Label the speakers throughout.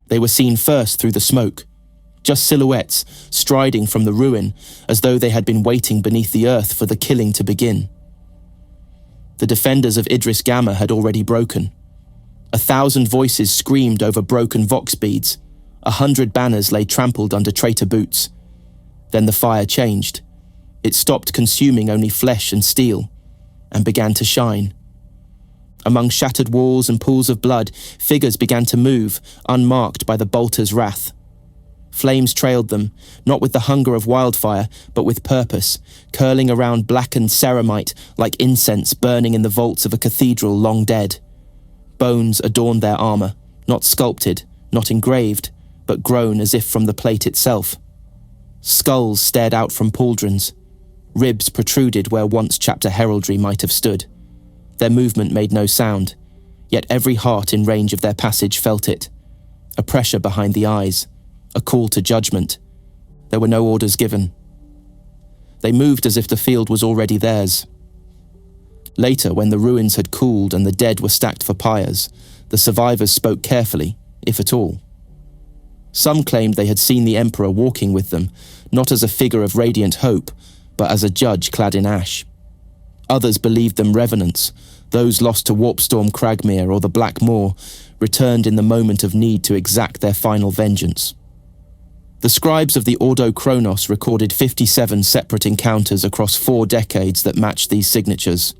Speaker 1: They were seen first through the smoke, just silhouettes striding from the ruin as though they had been waiting beneath the earth for the killing to begin. The defenders of Idris Gamma had already broken. 1,000 voices screamed over broken vox beads. 100 banners lay trampled under traitor boots. Then the fire changed. It stopped consuming only flesh and steel, and began to shine. Among shattered walls and pools of blood, figures began to move, unmarked by the bolter's wrath. Flames trailed them, not with the hunger of wildfire, but with purpose, curling around blackened ceramite like incense burning in the vaults of a cathedral long dead. Bones adorned their armor, not sculpted, not engraved, but grown as if from the plate itself. Skulls stared out from pauldrons. Ribs protruded where once chapter heraldry might have stood. Their movement made no sound, yet every heart in range of their passage felt it. A pressure behind the eyes, a call to judgment. There were no orders given. They moved as if the field was already theirs. Later, when the ruins had cooled and the dead were stacked for pyres, the survivors spoke carefully, if at all. Some claimed they had seen the Emperor walking with them, not as a figure of radiant hope, but as a judge clad in ash. Others believed them revenants, those lost to Warpstorm Cragmere or the Black Moor, returned in the moment of need to exact their final vengeance. The scribes of the Ordo Chronos recorded 57 separate encounters across 4 decades that matched these signatures.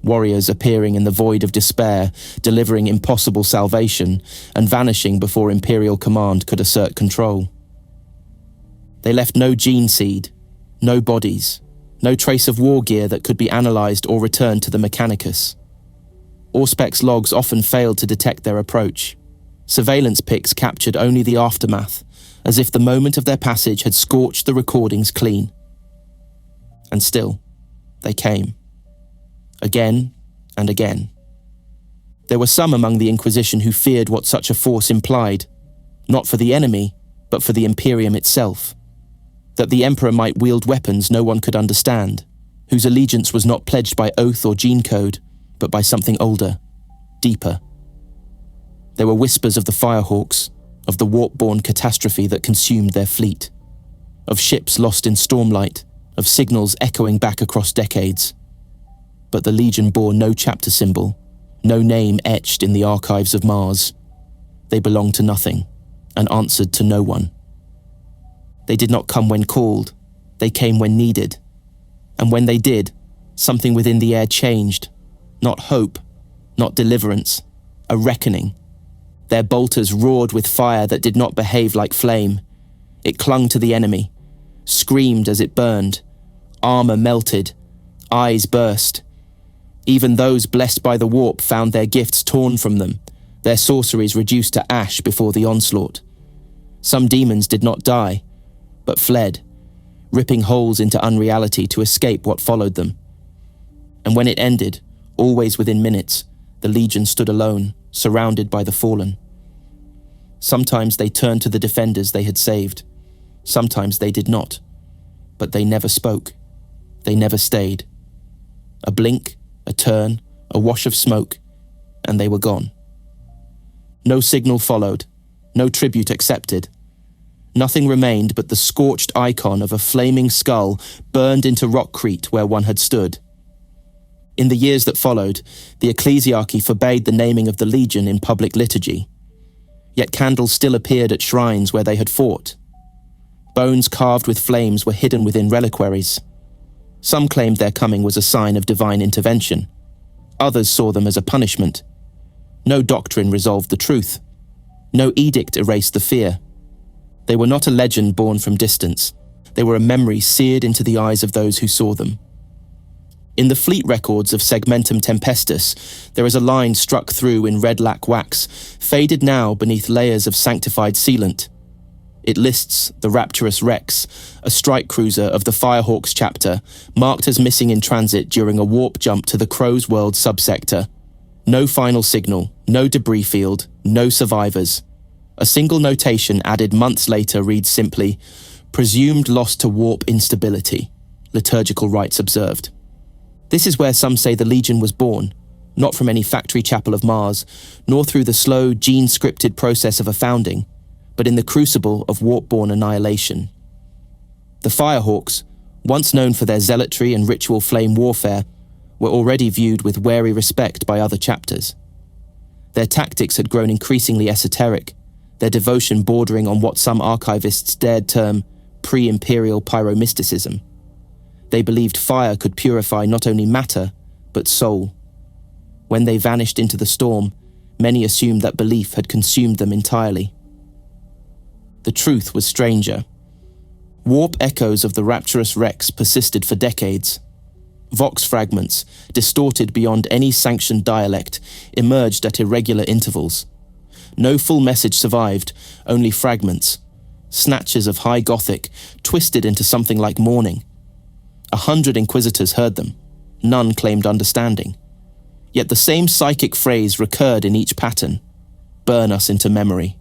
Speaker 1: Warriors appearing in the void of despair, delivering impossible salvation, and vanishing before Imperial command could assert control. They left no gene seed, no bodies, no trace of war gear that could be analysed or returned to the Mechanicus. Auspex logs often failed to detect their approach. Surveillance pics captured only the aftermath, as if the moment of their passage had scorched the recordings clean. And still, they came. Again and again. There were some among the Inquisition who feared what such a force implied, not for the enemy, but for the Imperium itself. That the Emperor might wield weapons no one could understand, whose allegiance was not pledged by oath or gene code, but by something older, deeper. There were whispers of the Firehawks, of the warp-born catastrophe that consumed their fleet, of ships lost in stormlight, of signals echoing back across decades. But the Legion bore no chapter symbol, no name etched in the archives of Mars. They belonged to nothing, and answered to no one. They did not come when called, they came when needed. And when they did, something within the air changed. Not hope, not deliverance, a reckoning. Their bolters roared with fire that did not behave like flame. It clung to the enemy, screamed as it burned. Armor melted, eyes burst. Even those blessed by the warp found their gifts torn from them, their sorceries reduced to ash before the onslaught. Some demons did not die, but fled, ripping holes into unreality to escape what followed them. And when it ended, always within minutes, the Legion stood alone, surrounded by the fallen. Sometimes they turned to the defenders they had saved. Sometimes they did not. But they never spoke. They never stayed. A blink, a turn, a wash of smoke, and they were gone. No signal followed, no tribute accepted. Nothing remained but the scorched icon of a flaming skull burned into rockcrete where one had stood. In the years that followed, the ecclesiarchy forbade the naming of the Legion in public liturgy. Yet candles still appeared at shrines where they had fought. Bones carved with flames were hidden within reliquaries. Some claimed their coming was a sign of divine intervention. Others saw them as a punishment. No doctrine resolved the truth. No edict erased the fear. They were not a legend born from distance. They were a memory seared into the eyes of those who saw them. In the fleet records of Segmentum Tempestus, there is a line struck through in red lac wax, faded now beneath layers of sanctified sealant. It lists the Rapturous Rex, a strike cruiser of the Firehawks chapter, marked as missing in transit during a warp jump to the Crow's World subsector. No final signal, no debris field, no survivors. A single notation added months later reads simply, "Presumed lost to warp instability, liturgical rites observed." This is where some say the Legion was born, not from any factory chapel of Mars, nor through the slow, gene-scripted process of a founding, but in the crucible of warp-born annihilation. The Firehawks, once known for their zealotry and ritual flame warfare, were already viewed with wary respect by other chapters. Their tactics had grown increasingly esoteric, their devotion bordering on what some archivists dared term pre-imperial pyromysticism. They believed fire could purify not only matter, but soul. When they vanished into the storm, many assumed that belief had consumed them entirely. The truth was stranger. Warp echoes of the rapturous Rex persisted for decades. Vox fragments, distorted beyond any sanctioned dialect, emerged at irregular intervals. No full message survived, only fragments, snatches of high Gothic, twisted into something like mourning. 100 inquisitors heard them. None claimed understanding. Yet the same psychic phrase recurred in each pattern: burn us into memory.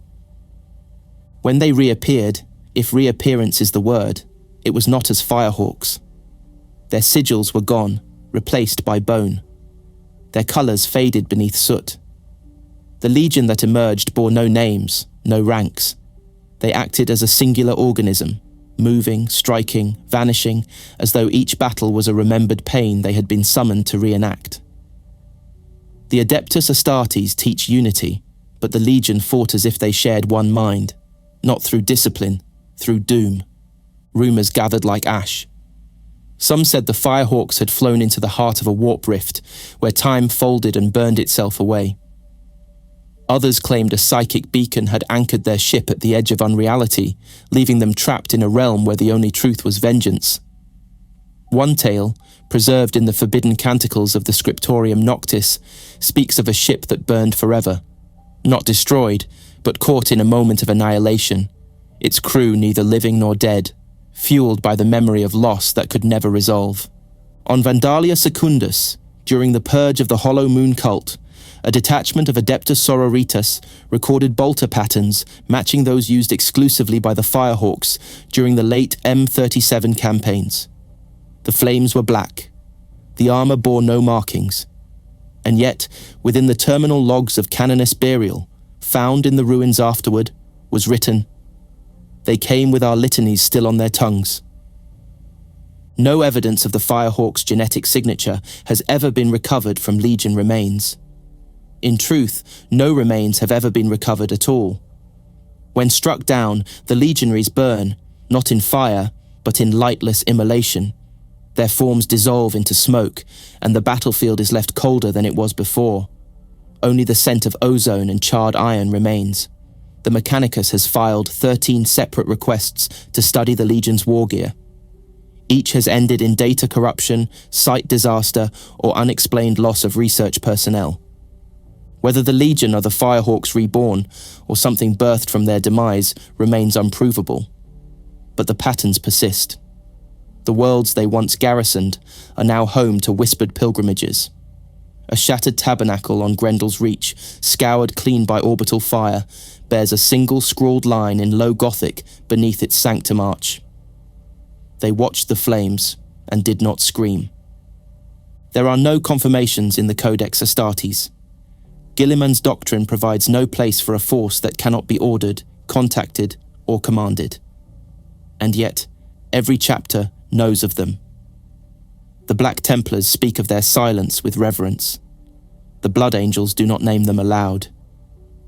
Speaker 1: When they reappeared, if reappearance is the word, it was not as Firehawks. Their sigils were gone, replaced by bone. Their colours faded beneath soot. The legion that emerged bore no names, no ranks. They acted as a singular organism, moving, striking, vanishing, as though each battle was a remembered pain they had been summoned to reenact. The Adeptus Astartes teach unity, but the legion fought as if they shared one mind, not through discipline, through doom. Rumours gathered like ash. Some said the Firehawks had flown into the heart of a warp rift, where time folded and burned itself away. Others claimed a psychic beacon had anchored their ship at the edge of unreality, leaving them trapped in a realm where the only truth was vengeance. One tale, preserved in the forbidden canticles of the Scriptorium Noctis, speaks of a ship that burned forever, not destroyed, but caught in a moment of annihilation, its crew neither living nor dead, fueled by the memory of loss that could never resolve. On Vandalia Secundus, during the purge of the Hollow Moon cult, a detachment of Adeptus Sororitas recorded bolter patterns matching those used exclusively by the Firehawks during the late M37 campaigns. The flames were black. The armour bore no markings. And yet, within the terminal logs of Canoness Burial, found in the ruins afterward, was written, "They came with our litanies still on their tongues." No evidence of the Firehawk's genetic signature has ever been recovered from Legion remains. In truth, no remains have ever been recovered at all. When struck down, the legionaries burn, not in fire, but in lightless immolation. Their forms dissolve into smoke, and the battlefield is left colder than it was before. Only the scent of ozone and charred iron remains. The Mechanicus has filed 13 separate requests to study the Legion's war gear. Each has ended in data corruption, site disaster, or unexplained loss of research personnel. Whether the Legion are the Firehawks reborn, or something birthed from their demise, remains unprovable. But the patterns persist. The worlds they once garrisoned are now home to whispered pilgrimages. A shattered tabernacle on Grendel's Reach, scoured clean by orbital fire, bears a single scrawled line in low Gothic beneath its sanctum arch. They watched the flames and did not scream. There are no confirmations in the Codex Astartes. Gilliman's doctrine provides no place for a force that cannot be ordered, contacted, or commanded. And yet, every chapter knows of them. The Black Templars speak of their silence with reverence. The Blood Angels do not name them aloud.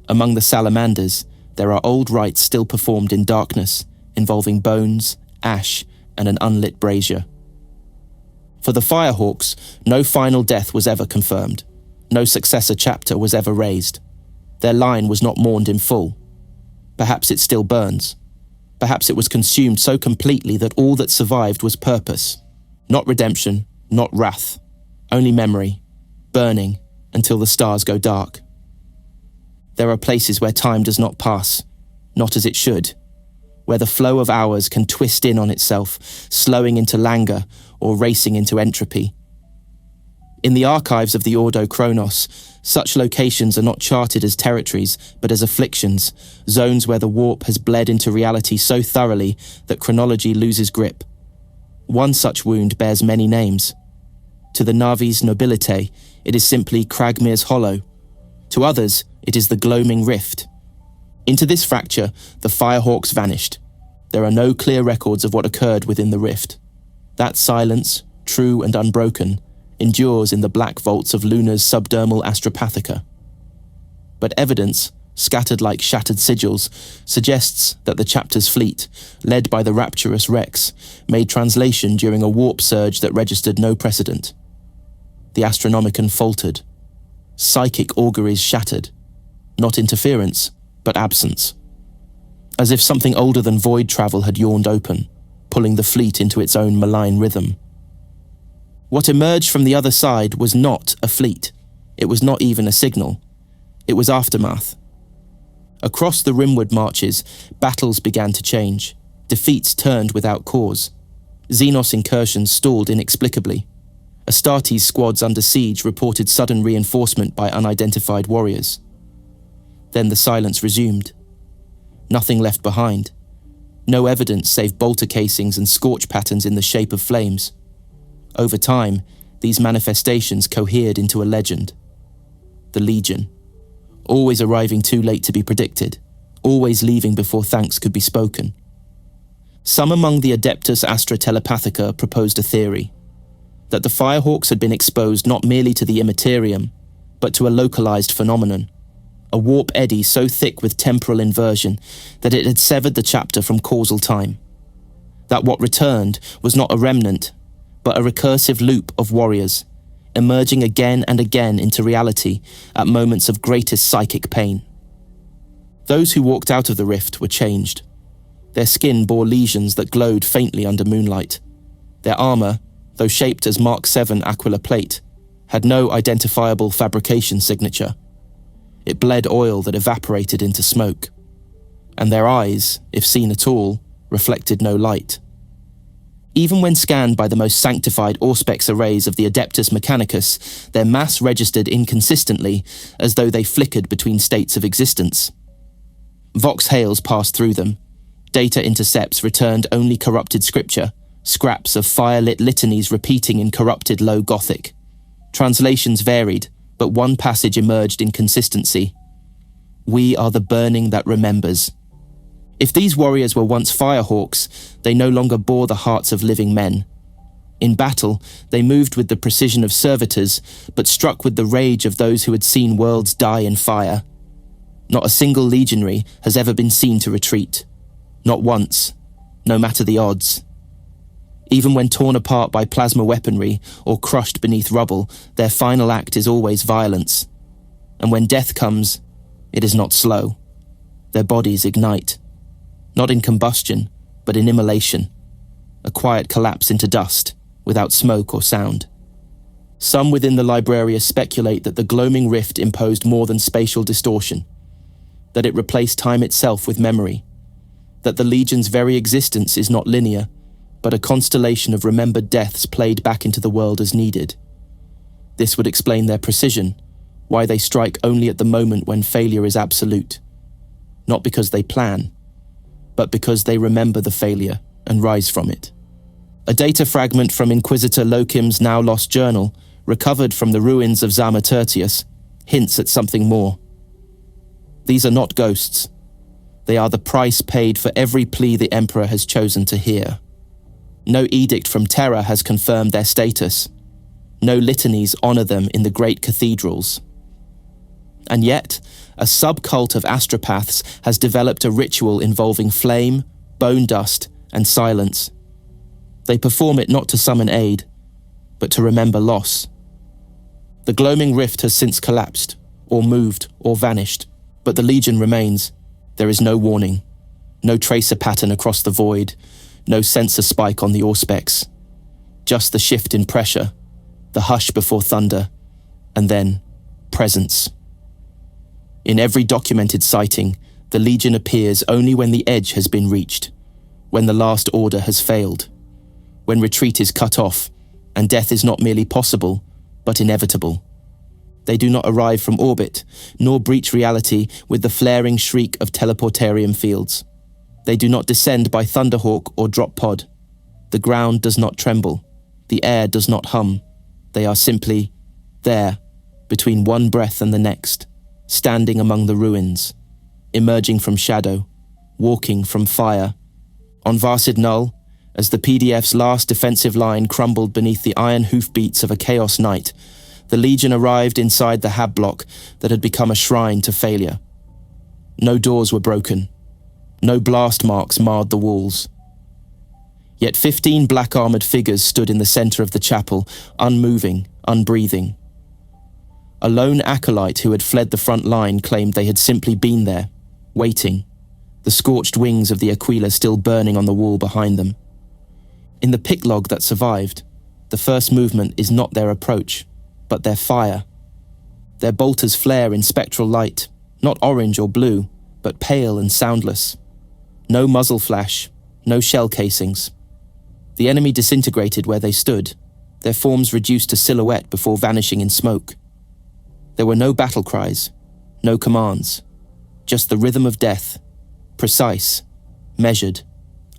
Speaker 1: Among the Salamanders, there are old rites still performed in darkness, involving bones, ash, and an unlit brazier. For the Firehawks, no final death was ever confirmed. No successor chapter was ever raised. Their line was not mourned in full. Perhaps it still burns. Perhaps it was consumed so completely that all that survived was purpose. Not redemption, not wrath. Only memory, burning until the stars go dark. There are places where time does not pass, not as it should, where the flow of hours can twist in on itself, slowing into languor or racing into entropy. In the archives of the Ordo Chronos, such locations are not charted as territories, but as afflictions, zones where the warp has bled into reality so thoroughly that chronology loses grip. One such wound bears many names. To the Navis Nobilitae, it is simply Cragmir's Hollow. To others, it is the Gloaming Rift. Into this fracture, the Firehawks vanished. There are no clear records of what occurred within the rift. That silence, true and unbroken, endures in the black vaults of Luna's subdermal Astropathica. But evidence, scattered like shattered sigils, suggests that the chapter's fleet, led by the rapturous Rex, made translation during a warp surge that registered no precedent. The Astronomicon faltered. Psychic auguries shattered. Not interference, but absence. As if something older than void travel had yawned open, pulling the fleet into its own malign rhythm. What emerged from the other side was not a fleet. It was not even a signal. It was aftermath. Across the rimward marches, battles began to change. Defeats turned without cause. Xenos incursions stalled inexplicably. Astartes squads under siege reported sudden reinforcement by unidentified warriors. Then the silence resumed. Nothing left behind. No evidence save bolter casings and scorch patterns in the shape of flames. Over time, these manifestations cohered into a legend. The Legion. Always arriving too late to be predicted. Always leaving before thanks could be spoken. Some among the Adeptus Astra Telepathica proposed a theory. That the Firehawks had been exposed not merely to the Imperium, but to a localized phenomenon. A warp eddy so thick with temporal inversion that it had severed the chapter from causal time. That what returned was not a remnant, but a recursive loop of warriors, emerging again and again into reality at moments of greatest psychic pain. Those who walked out of the rift were changed. Their skin bore lesions that glowed faintly under moonlight. Their armor, though shaped as Mark VII Aquila plate, had no identifiable fabrication signature. It bled oil that evaporated into smoke. And their eyes, if seen at all, reflected no light. Even when scanned by the most sanctified Auspex arrays of the Adeptus Mechanicus, their mass registered inconsistently, as though they flickered between states of existence. Vox hails passed through them. Data intercepts returned only corrupted scripture, scraps of fire-lit litanies repeating in corrupted Low Gothic. Translations varied, but one passage emerged in consistency. We are the burning that remembers. If these warriors were once firehawks, they no longer bore the hearts of living men. In battle, they moved with the precision of servitors, but struck with the rage of those who had seen worlds die in fire. Not a single legionary has ever been seen to retreat. Not once, no matter the odds. Even when torn apart by plasma weaponry or crushed beneath rubble, their final act is always violence. And when death comes, it is not slow. Their bodies ignite. Not in combustion, but in immolation. A quiet collapse into dust, without smoke or sound. Some within the Librarius speculate that the gloaming rift imposed more than spatial distortion. That it replaced time itself with memory. That the Legion's very existence is not linear, but a constellation of remembered deaths played back into the world as needed. This would explain their precision, why they strike only at the moment when failure is absolute. Not because they plan, but because they remember the failure and rise from it. A data fragment from Inquisitor Lokim's now lost journal, recovered from the ruins of Zama Tertius, hints at something more. These are not ghosts. They are the price paid for every plea the Emperor has chosen to hear. No edict from Terra has confirmed their status. No litanies honor them in the great cathedrals. And yet, a subcult of astropaths has developed a ritual involving flame, bone dust, and silence. They perform it not to summon aid, but to remember loss. The gloaming rift has since collapsed, or moved, or vanished, but the Legion remains. There is no warning, no tracer pattern across the void, no sensor spike on the Auspex. Just the shift in pressure, the hush before thunder, and then presence. In every documented sighting, the Legion appears only when the edge has been reached, when the last order has failed, when retreat is cut off, and death is not merely possible, but inevitable. They do not arrive from orbit, nor breach reality with the flaring shriek of teleportarium fields. They do not descend by Thunderhawk or drop pod. The ground does not tremble. The air does not hum. They are simply there, between one breath and the next, standing among the ruins, emerging from shadow, walking from fire. On Varsid Null, as the PDF's last defensive line crumbled beneath the iron hoofbeats of a Chaos Knight, the Legion arrived inside the hab block that had become a shrine to failure. No doors were broken. No blast marks marred the walls. Yet 15 black-armored figures stood in the center of the chapel, unmoving, unbreathing. A lone acolyte who had fled the front line claimed they had simply been there, waiting, the scorched wings of the Aquila still burning on the wall behind them. In the pick log that survived, the first movement is not their approach, but their fire. Their bolters flare in spectral light, not orange or blue, but pale and soundless. No muzzle flash, no shell casings. The enemy disintegrated where they stood, their forms reduced to silhouette before vanishing in smoke. There were no battle cries, no commands, just the rhythm of death, precise, measured,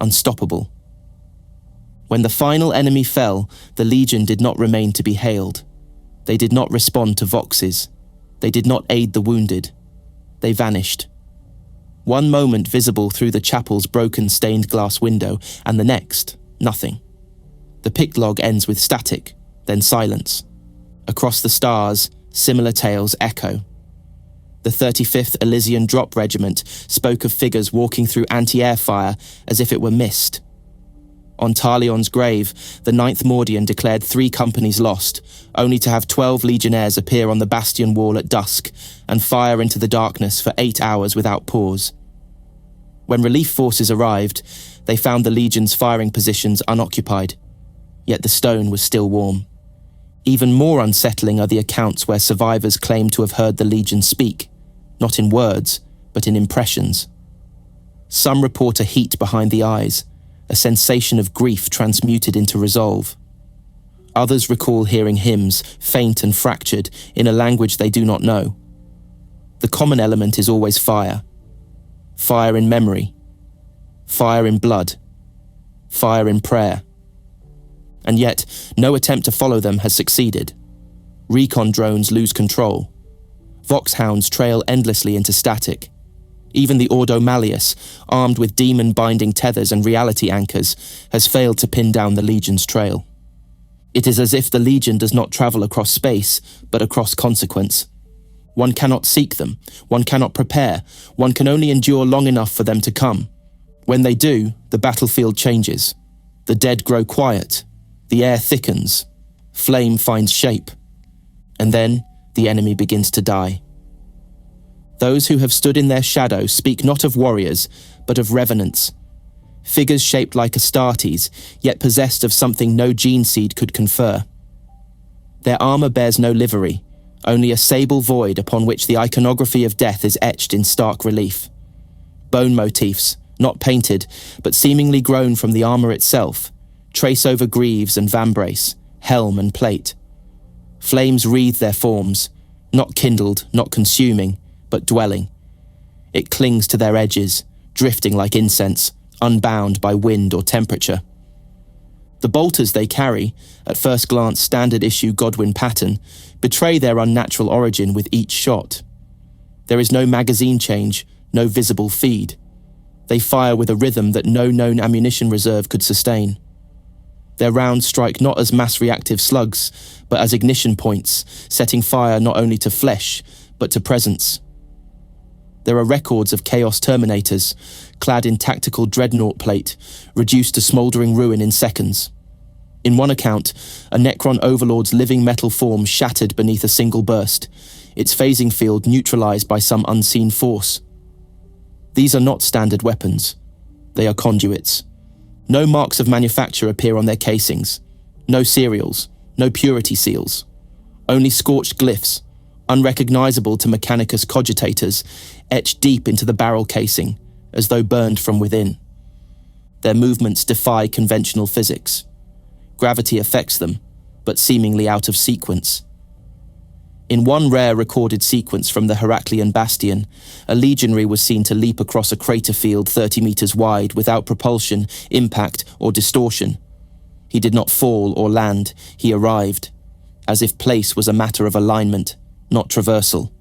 Speaker 1: unstoppable. When the final enemy fell, the Legion did not remain to be hailed. They did not respond to voxes. They did not aid the wounded. They vanished. One moment visible through the chapel's broken stained glass window, and the next, nothing. The pick log ends with static, then silence. Across the stars, similar tales echo. The 35th Elysian Drop Regiment spoke of figures walking through anti-air fire as if it were mist. On Talion's grave, the 9th Mordian declared 3 companies lost, only to have 12 legionnaires appear on the bastion wall at dusk and fire into the darkness for 8 hours without pause. When relief forces arrived, they found the Legion's firing positions unoccupied, yet the stone was still warm. Even more unsettling are the accounts where survivors claim to have heard the Legion speak, not in words, but in impressions. Some report a heat behind the eyes, a sensation of grief transmuted into resolve. Others recall hearing hymns, faint and fractured, in a language they do not know. The common element is always fire. Fire in memory. Fire in blood. Fire in prayer. And yet, no attempt to follow them has succeeded. Recon drones lose control. Voxhounds trail endlessly into static. Even the Ordo Malleus, armed with demon-binding tethers and reality anchors, has failed to pin down the Legion's trail. It is as if the Legion does not travel across space, but across consequence. One cannot seek them, one cannot prepare, one can only endure long enough for them to come. When they do, the battlefield changes. The dead grow quiet, the air thickens, flame finds shape, and then the enemy begins to die. Those who have stood in their shadow speak not of warriors, but of revenants. Figures shaped like Astartes, yet possessed of something no gene seed could confer. Their armor bears no livery, only a sable void upon which the iconography of death is etched in stark relief. Bone motifs, not painted, but seemingly grown from the armor itself, trace over greaves and vambrace, helm and plate. Flames wreathe their forms, not kindled, not consuming, but dwelling. It clings to their edges, drifting like incense, unbound by wind or temperature. The bolters they carry, at first glance standard issue Godwin pattern, betray their unnatural origin with each shot. There is no magazine change, no visible feed. They fire with a rhythm that no known ammunition reserve could sustain. Their rounds strike not as mass-reactive slugs, but as ignition points, setting fire not only to flesh, but to presence. There are records of Chaos Terminators, clad in tactical dreadnought plate, reduced to smouldering ruin in seconds. In one account, a Necron Overlord's living metal form shattered beneath a single burst, its phasing field neutralized by some unseen force. These are not standard weapons. They are conduits. No marks of manufacture appear on their casings. No serials, no purity seals. Only scorched glyphs, unrecognizable to Mechanicus cogitators, etched deep into the barrel casing, as though burned from within. Their movements defy conventional physics. Gravity affects them, but seemingly out of sequence. In one rare recorded sequence from the Heraclean Bastion, a legionary was seen to leap across a crater field 30 meters wide without propulsion, impact, or distortion. He did not fall or land, he arrived, as if place was a matter of alignment, not traversal.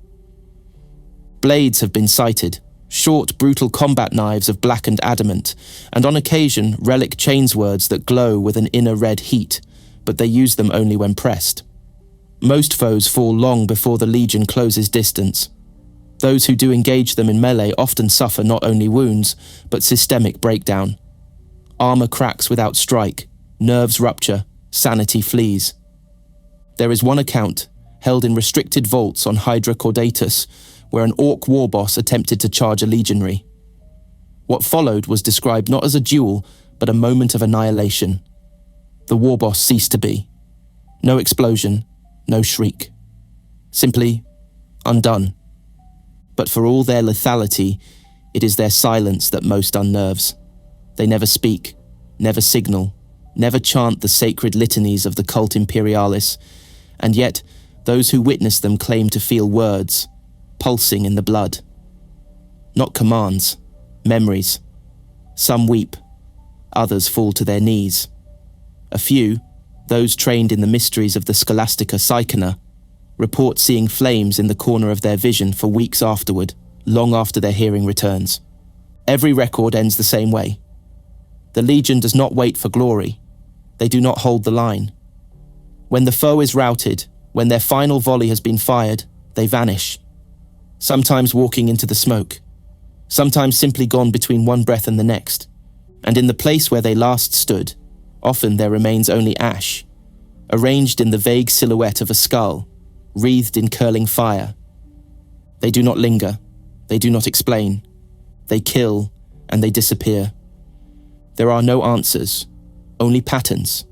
Speaker 1: Blades have been sighted, short, brutal combat knives of blackened adamant, and on occasion relic chainswords that glow with an inner red heat, but they use them only when pressed. Most foes fall long before the Legion closes distance. Those who do engage them in melee often suffer not only wounds, but systemic breakdown. Armor cracks without strike, nerves rupture, sanity flees. There is one account, held in restricted vaults on Hydra Caudatus, where an orc war boss attempted to charge a legionary. What followed was described not as a duel, but a moment of annihilation. The war boss ceased to be. No explosion, no shriek. Simply undone. But for all their lethality, it is their silence that most unnerves. They never speak, never signal, never chant the sacred litanies of the cult Imperialis, and yet those who witness them claim to feel words, pulsing in the blood. Not commands, memories. Some weep, others fall to their knees. A few, those trained in the mysteries of the Scholastica Psychona, report seeing flames in the corner of their vision for weeks afterward, long after their hearing returns. Every record ends the same way. The Legion does not wait for glory. They do not hold the line. When the foe is routed, when their final volley has been fired, they vanish. Sometimes walking into the smoke, sometimes simply gone between one breath and the next. And in the place where they last stood, often there remains only ash, arranged in the vague silhouette of a skull, wreathed in curling fire. They do not linger, they do not explain. They kill, and they disappear. There are no answers, only patterns.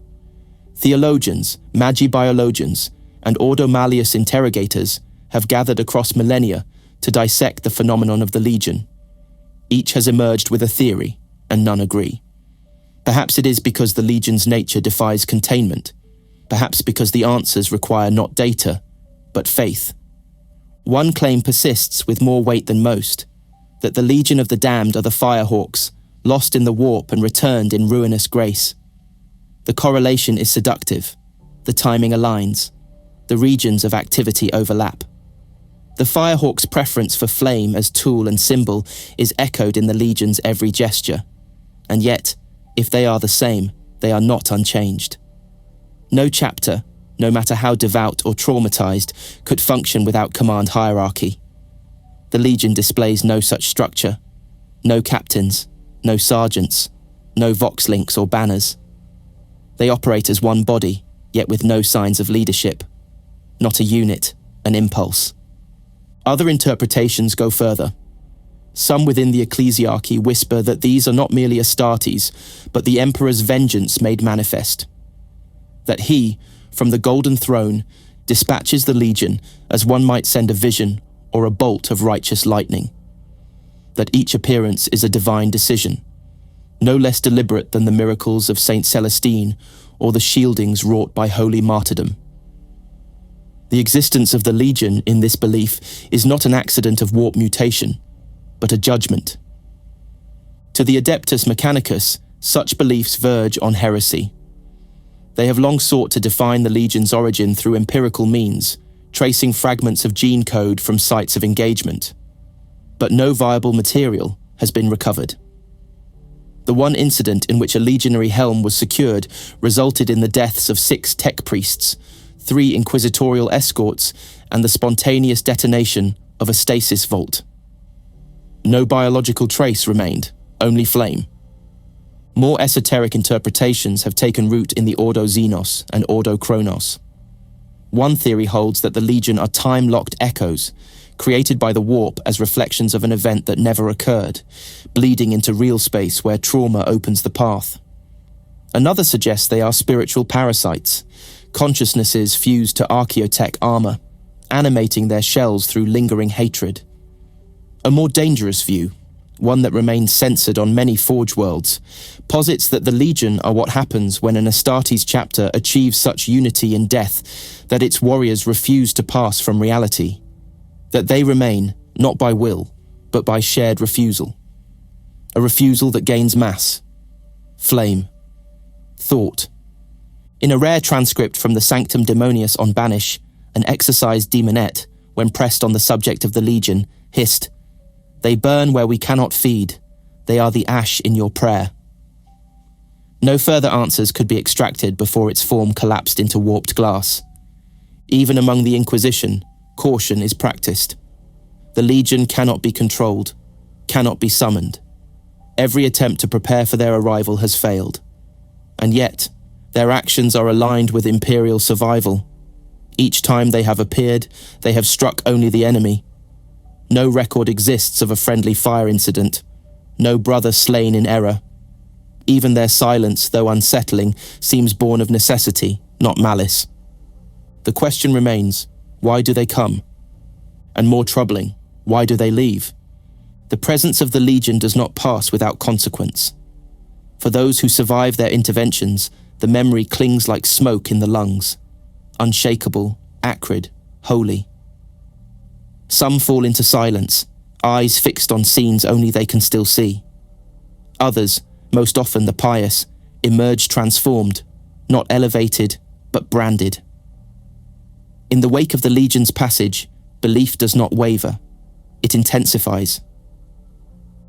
Speaker 1: Theologians, Magi-biologians, and Ordo Malleus interrogators have gathered across millennia to dissect the phenomenon of the Legion. Each has emerged with a theory, and none agree. Perhaps it is because the Legion's nature defies containment. Perhaps because the answers require not data, but faith. One claim persists with more weight than most, that the Legion of the Damned are the Firehawks, lost in the warp and returned in ruinous grace. The correlation is seductive. The timing aligns. The regions of activity overlap. The Firehawk's preference for flame as tool and symbol is echoed in the Legion's every gesture. And yet, if they are the same, they are not unchanged. No chapter, no matter how devout or traumatized, could function without command hierarchy. The Legion displays no such structure. No captains, no sergeants, no vox links or banners. They operate as one body, yet with no signs of leadership. Not a unit, an impulse. Other interpretations go further. Some within the ecclesiarchy whisper that these are not merely Astartes, but the Emperor's vengeance made manifest. That he, from the Golden Throne, dispatches the Legion as one might send a vision or a bolt of righteous lightning. That each appearance is a divine decision, no less deliberate than the miracles of Saint Celestine or the shieldings wrought by holy martyrdom. The existence of the Legion in this belief is not an accident of warp mutation, but a judgment. To the Adeptus Mechanicus, such beliefs verge on heresy. They have long sought to define the Legion's origin through empirical means, tracing fragments of gene code from sites of engagement. But no viable material has been recovered. The one incident in which a legionary helm was secured resulted in the deaths of 6 tech priests, 3 inquisitorial escorts, and the spontaneous detonation of a stasis vault. No biological trace remained, only flame. More esoteric interpretations have taken root in the Ordo Xenos and Ordo Chronos. One theory holds that the Legion are time-locked echoes, created by the warp as reflections of an event that never occurred, bleeding into real space where trauma opens the path. Another suggests they are spiritual parasites, consciousnesses fused to archaeotech armor, animating their shells through lingering hatred. A more dangerous view, one that remains censored on many Forge worlds, posits that the Legion are what happens when an Astartes chapter achieves such unity in death that its warriors refuse to pass from reality. That they remain, not by will, but by shared refusal. A refusal that gains mass, flame, thought. In a rare transcript from the Sanctum Demonius on Banish, an exorcised demonette, when pressed on the subject of the Legion, hissed, "They burn where we cannot feed. They are the ash in your prayer." No further answers could be extracted before its form collapsed into warped glass. Even among the Inquisition, caution is practiced. The Legion cannot be controlled, cannot be summoned. Every attempt to prepare for their arrival has failed. And yet, their actions are aligned with Imperial survival. Each time they have appeared, they have struck only the enemy. No record exists of a friendly fire incident, no brother slain in error. Even their silence, though unsettling, seems born of necessity, not malice. The question remains, why do they come? And more troubling, why do they leave? The presence of the Legion does not pass without consequence. For those who survive their interventions, the memory clings like smoke in the lungs, unshakable, acrid, holy. Some fall into silence, eyes fixed on scenes only they can still see. Others, most often the pious, emerge transformed, not elevated, but branded. In the wake of the Legion's passage, belief does not waver, it intensifies.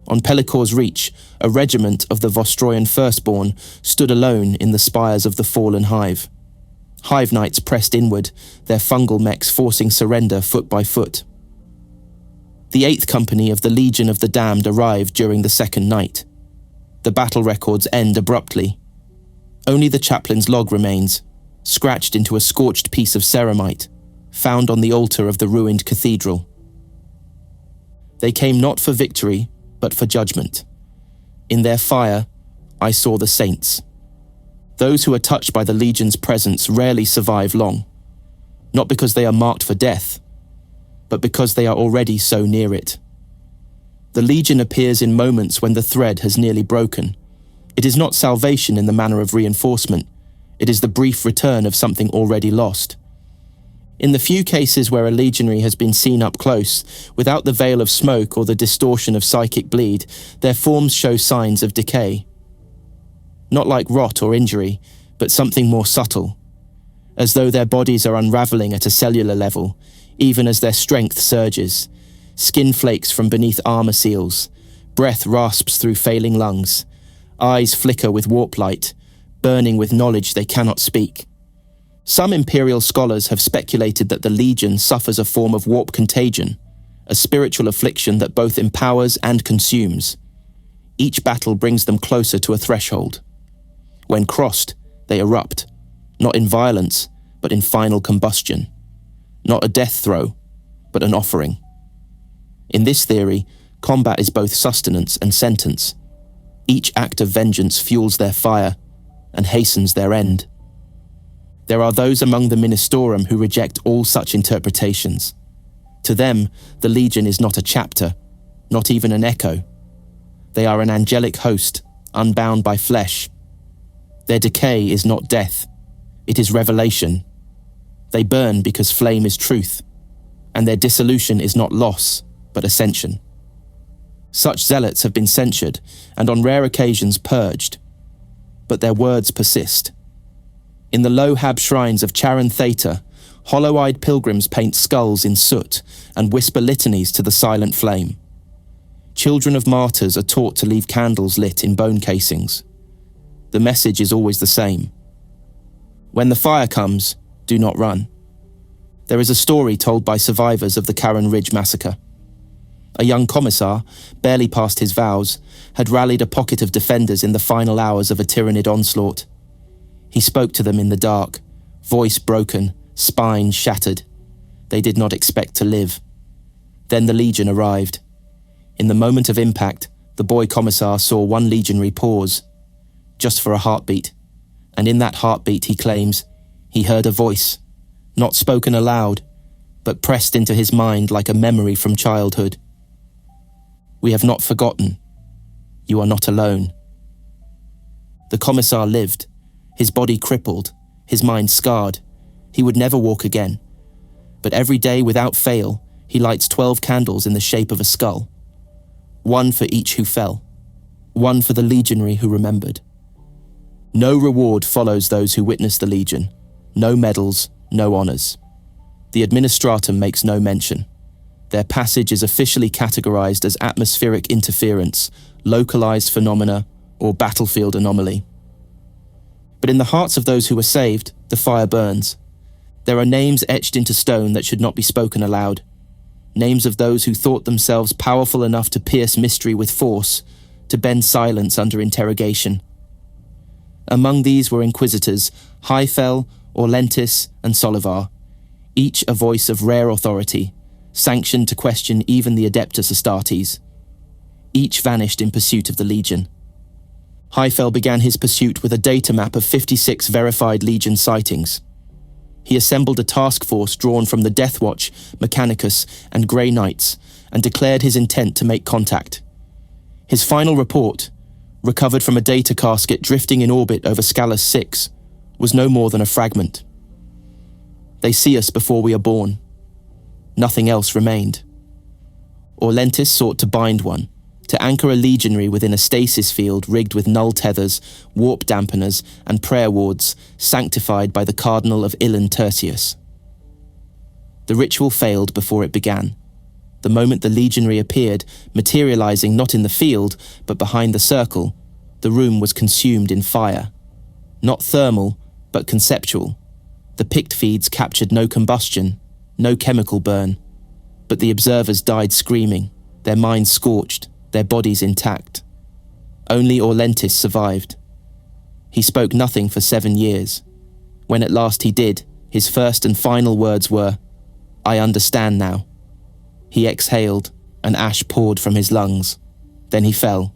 Speaker 1: On Pellicor's Reach, a regiment of the Vostroyan Firstborn stood alone in the spires of the fallen hive. Hive knights pressed inward, their fungal mechs forcing surrender foot by foot. The 8th Company of the Legion of the Damned arrived during the second night. The battle records end abruptly. Only the chaplain's log remains, scratched into a scorched piece of ceramite, found on the altar of the ruined cathedral. They came not for victory, but for judgment. In their fire, I saw the saints. Those who are touched by the Legion's presence rarely survive long, not because they are marked for death, but because they are already so near it. The Legion appears in moments when the thread has nearly broken. It is not salvation in the manner of reinforcement, it is the brief return of something already lost. In the few cases where a legionary has been seen up close, without the veil of smoke or the distortion of psychic bleed, their forms show signs of decay. Not like rot or injury, but something more subtle, as though their bodies are unraveling at a cellular level, even as their strength surges. Skin flakes from beneath armor seals, breath rasps through failing lungs, eyes flicker with warp light, burning with knowledge they cannot speak. Some Imperial scholars have speculated that the Legion suffers a form of warp contagion, a spiritual affliction that both empowers and consumes. Each battle brings them closer to a threshold. When crossed, they erupt, not in violence, but in final combustion. Not a death throw, but an offering. In this theory, combat is both sustenance and sentence. Each act of vengeance fuels their fire and hastens their end. There are those among the Ministorum who reject all such interpretations. To them, the Legion is not a chapter, not even an echo. They are an angelic host, unbound by flesh. Their decay is not death, it is revelation. They burn because flame is truth, and their dissolution is not loss, but ascension. Such zealots have been censured, and on rare occasions purged, but their words persist. In the low-hab shrines of Charon Theta, hollow-eyed pilgrims paint skulls in soot and whisper litanies to the silent flame. Children of martyrs are taught to leave candles lit in bone casings. The message is always the same. When the fire comes, do not run. There is a story told by survivors of the Karen Ridge massacre. A young commissar, barely past his vows, had rallied a pocket of defenders in the final hours of a Tyrannid onslaught. He spoke to them in the dark, voice broken, spine shattered. They did not expect to live. Then the Legion arrived. In the moment of impact, the boy commissar saw one legionary pause, just for a heartbeat, and in that heartbeat, he claims, he heard a voice, not spoken aloud, but pressed into his mind like a memory from childhood. We have not forgotten. You are not alone. The commissar lived, his body crippled, his mind scarred. He would never walk again. But every day without fail, he lights 12 candles in the shape of a skull. One for each who fell. One for the legionary who remembered. No reward follows those who witness the Legion. No medals, no honours. The administratum makes no mention. Their passage is officially categorized as atmospheric interference, localized phenomena, or battlefield anomaly. But in the hearts of those who were saved, the fire burns. There are names etched into stone that should not be spoken aloud. Names of those who thought themselves powerful enough to pierce mystery with force, to bend silence under interrogation. Among these were inquisitors Hyphel, Orlentis, and Solivar, each a voice of rare authority, sanctioned to question even the Adeptus Astartes. Each vanished in pursuit of the Legion. Hyphel began his pursuit with a data map of 56 verified Legion sightings. He assembled a task force drawn from the Death Watch, Mechanicus, and Grey Knights, and declared his intent to make contact. His final report, recovered from a data casket drifting in orbit over Scalus 6, was no more than a fragment. They see us before we are born. Nothing else remained. Orlentis sought to bind one, to anchor a legionary within a stasis field rigged with null tethers, warp dampeners, and prayer wards sanctified by the Cardinal of Ilan Tertius. The ritual failed before it began. The moment the legionary appeared, materializing not in the field, but behind the circle, the room was consumed in fire. Not thermal, but conceptual. The pict feeds captured no combustion, no chemical burn, but the observers died screaming, their minds scorched, their bodies intact. Only Orlentis survived. He spoke nothing for 7 years. When at last he did, his first and final words were, "I understand now." He exhaled, and ash poured from his lungs. Then he fell.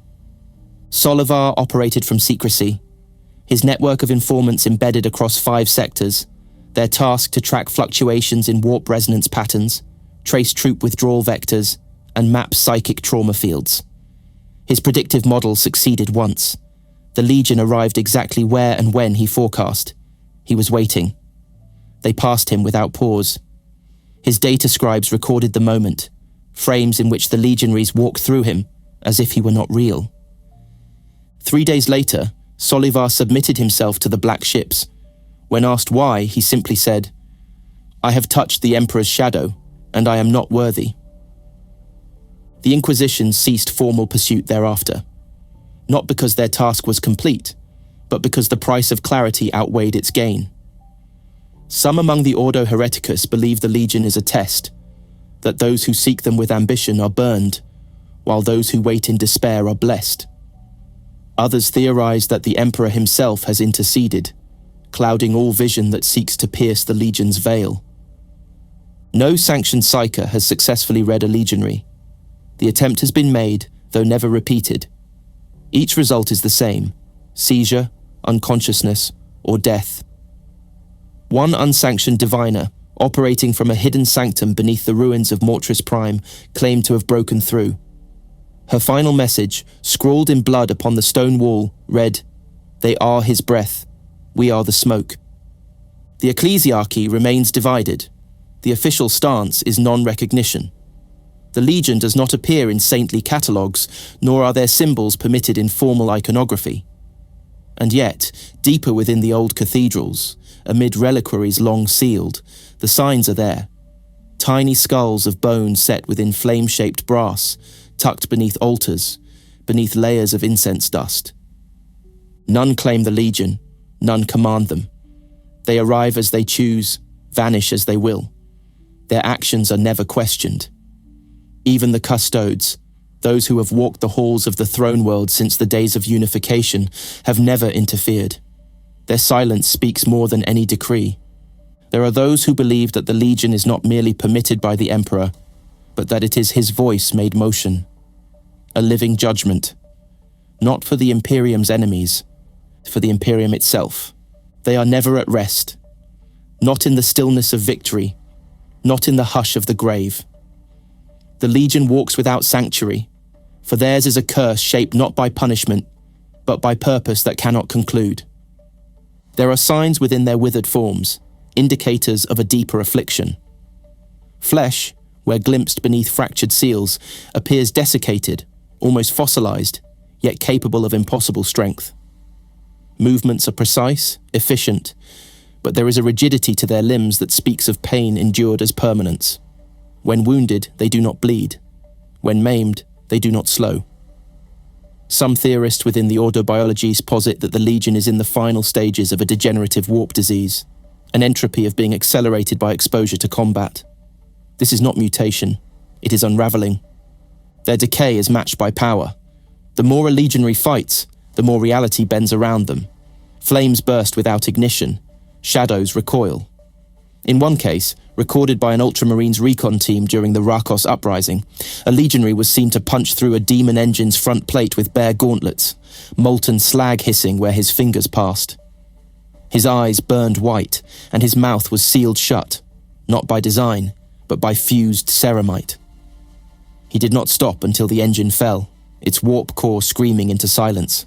Speaker 1: Solivar operated from secrecy, his network of informants embedded across 5 sectors, their task to track fluctuations in warp resonance patterns, trace troop withdrawal vectors, and map psychic trauma fields. His predictive model succeeded once. The Legion arrived exactly where and when he forecast. He was waiting. They passed him without pause. His data scribes recorded the moment, frames in which the legionaries walked through him, as if he were not real. 3 days later, Solivar submitted himself to the Black Ships. When asked why, he simply said, "I have touched the Emperor's shadow, and I am not worthy." The Inquisition ceased formal pursuit thereafter, not because their task was complete, but because the price of clarity outweighed its gain. Some among the Ordo Hereticus believe the Legion is a test, that those who seek them with ambition are burned, while those who wait in despair are blessed. Others theorize that the Emperor himself has interceded, clouding all vision that seeks to pierce the Legion's veil. No sanctioned psyker has successfully read a legionary. The attempt has been made, though never repeated. Each result is the same: seizure, unconsciousness, or death. One unsanctioned diviner, operating from a hidden sanctum beneath the ruins of Mortris Prime, claimed to have broken through. Her final message, scrawled in blood upon the stone wall, read, "They are his breath. We are the smoke." The ecclesiarchy remains divided. The official stance is non-recognition. The Legion does not appear in saintly catalogues, nor are their symbols permitted in formal iconography. And yet, deeper within the old cathedrals, amid reliquaries long sealed, the signs are there. Tiny skulls of bone set within flame-shaped brass, tucked beneath altars, beneath layers of incense dust. None claim the Legion, none command them. They arrive as they choose, vanish as they will. Their actions are never questioned. Even the custodes, those who have walked the halls of the throne world since the days of unification, have never interfered. Their silence speaks more than any decree. There are those who believe that the Legion is not merely permitted by the Emperor, but that it is his voice made motion. A living judgment. Not for the Imperium's enemies, for the Imperium itself. They are never at rest. Not in the stillness of victory, not in the hush of the grave. The Legion walks without sanctuary, for theirs is a curse shaped not by punishment, but by purpose that cannot conclude. There are signs within their withered forms, indicators of a deeper affliction. Flesh, where glimpsed beneath fractured seals, appears desiccated, almost fossilized, yet capable of impossible strength. Movements are precise, efficient, but there is a rigidity to their limbs that speaks of pain endured as permanence. When wounded, they do not bleed. When maimed, they do not slow. Some theorists within the Ordobiologies posit that the Legion is in the final stages of a degenerative warp disease, an entropy of being accelerated by exposure to combat. This is not mutation, it is unraveling. Their decay is matched by power. The more a legionary fights, the more reality bends around them. Flames burst without ignition, shadows recoil. In one case, recorded by an Ultramarines recon team during the Rakos uprising, a legionary was seen to punch through a demon engine's front plate with bare gauntlets, molten slag hissing where his fingers passed. His eyes burned white, and his mouth was sealed shut, not by design, but by fused ceramite. He did not stop until the engine fell, its warp core screaming into silence.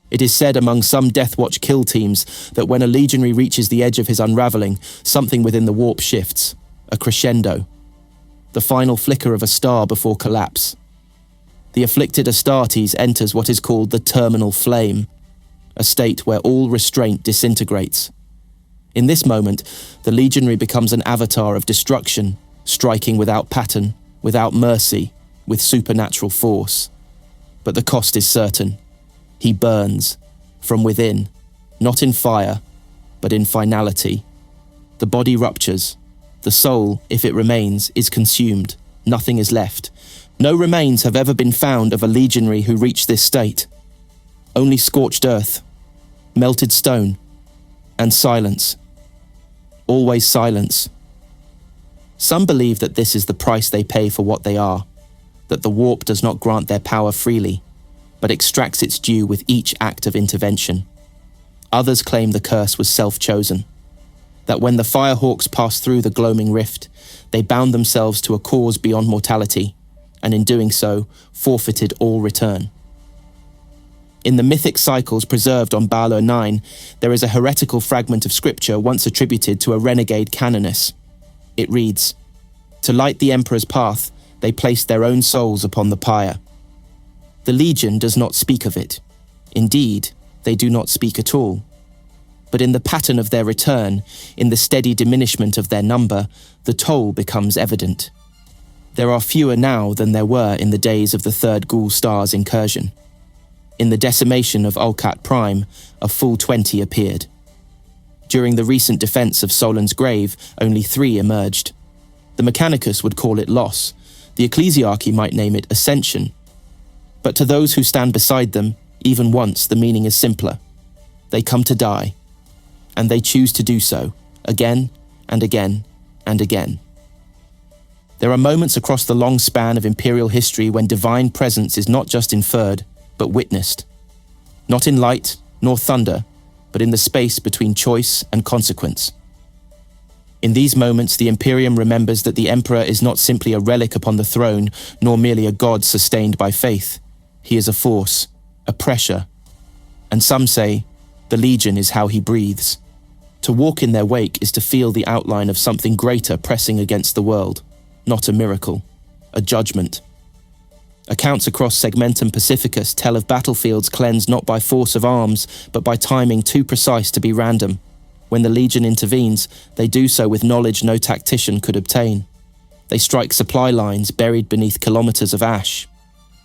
Speaker 1: It is said among some Deathwatch kill teams that when a legionary reaches the edge of his unraveling, something within the warp shifts, a crescendo, the final flicker of a star before collapse. The afflicted Astartes enters what is called the terminal flame, a state where all restraint disintegrates. In this moment, the legionary becomes an avatar of destruction, striking without pattern, without mercy, with supernatural force. But the cost is certain. He burns, from within, not in fire, but in finality. The body ruptures. The soul, if it remains, is consumed. Nothing is left. No remains have ever been found of a legionary who reached this state. Only scorched earth, melted stone, and silence. Always silence. Some believe that this is the price they pay for what they are, that the warp does not grant their power freely, but extracts its due with each act of intervention. Others claim the curse was self-chosen, that when the Firehawks passed through the gloaming rift, they bound themselves to a cause beyond mortality, and in doing so, forfeited all return. In the mythic cycles preserved on Balor 9, there is a heretical fragment of scripture once attributed to a renegade canoness. It reads, "To light the Emperor's path, they placed their own souls upon the pyre." The Legion does not speak of it. Indeed, they do not speak at all. But in the pattern of their return, in the steady diminishment of their number, the toll becomes evident. There are fewer now than there were in the days of the Third Ghoul Star's incursion. In the decimation of Ulcat Prime, a full 20 appeared. During the recent defense of Solon's grave, only 3 emerged. The Mechanicus would call it loss. The Ecclesiarchy might name it ascension. But to those who stand beside them, even once, the meaning is simpler. They come to die, and they choose to do so, again and again and again. There are moments across the long span of Imperial history when divine presence is not just inferred, but witnessed. Not in light nor thunder, but in the space between choice and consequence. In these moments, the Imperium remembers that the Emperor is not simply a relic upon the throne, nor merely a god sustained by faith. He is a force, a pressure, and some say, the Legion is how he breathes. To walk in their wake is to feel the outline of something greater pressing against the world, not a miracle, a judgment. Accounts across Segmentum Pacificus tell of battlefields cleansed not by force of arms, but by timing too precise to be random. When the Legion intervenes, they do so with knowledge no tactician could obtain. They strike supply lines buried beneath kilometers of ash.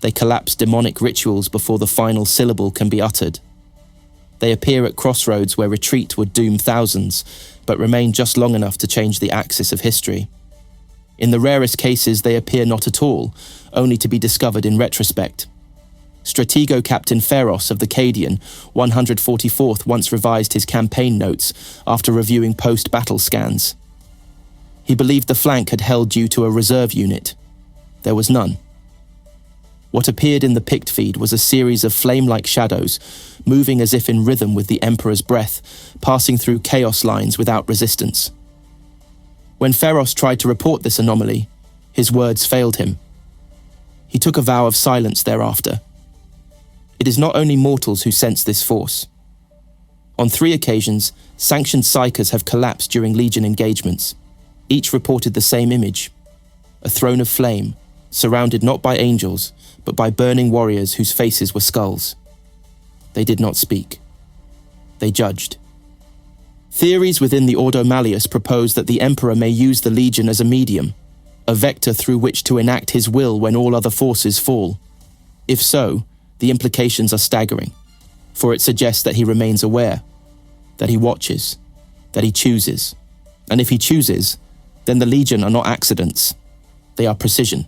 Speaker 1: They collapse demonic rituals before the final syllable can be uttered. They appear at crossroads where retreat would doom thousands, but remain just long enough to change the axis of history. In the rarest cases, they appear not at all, only to be discovered in retrospect. Stratego Captain Pharos of the Cadian, 144th, once revised his campaign notes after reviewing post-battle scans. He believed the flank had held due to a reserve unit. There was none. What appeared in the pict feed was a series of flame-like shadows, moving as if in rhythm with the Emperor's breath, passing through chaos lines without resistance. When Pharos tried to report this anomaly, his words failed him. He took a vow of silence thereafter. It is not only mortals who sense this force. On 3 occasions, sanctioned psychers have collapsed during Legion engagements. Each reported the same image, a throne of flame, surrounded not by angels, but by burning warriors whose faces were skulls. They did not speak. They judged. Theories within the Ordo Malleus propose that the Emperor may use the Legion as a medium, a vector through which to enact his will when all other forces fall. If so, the implications are staggering, for it suggests that he remains aware, that he watches, that he chooses. And if he chooses, then the Legion are not accidents, they are precision.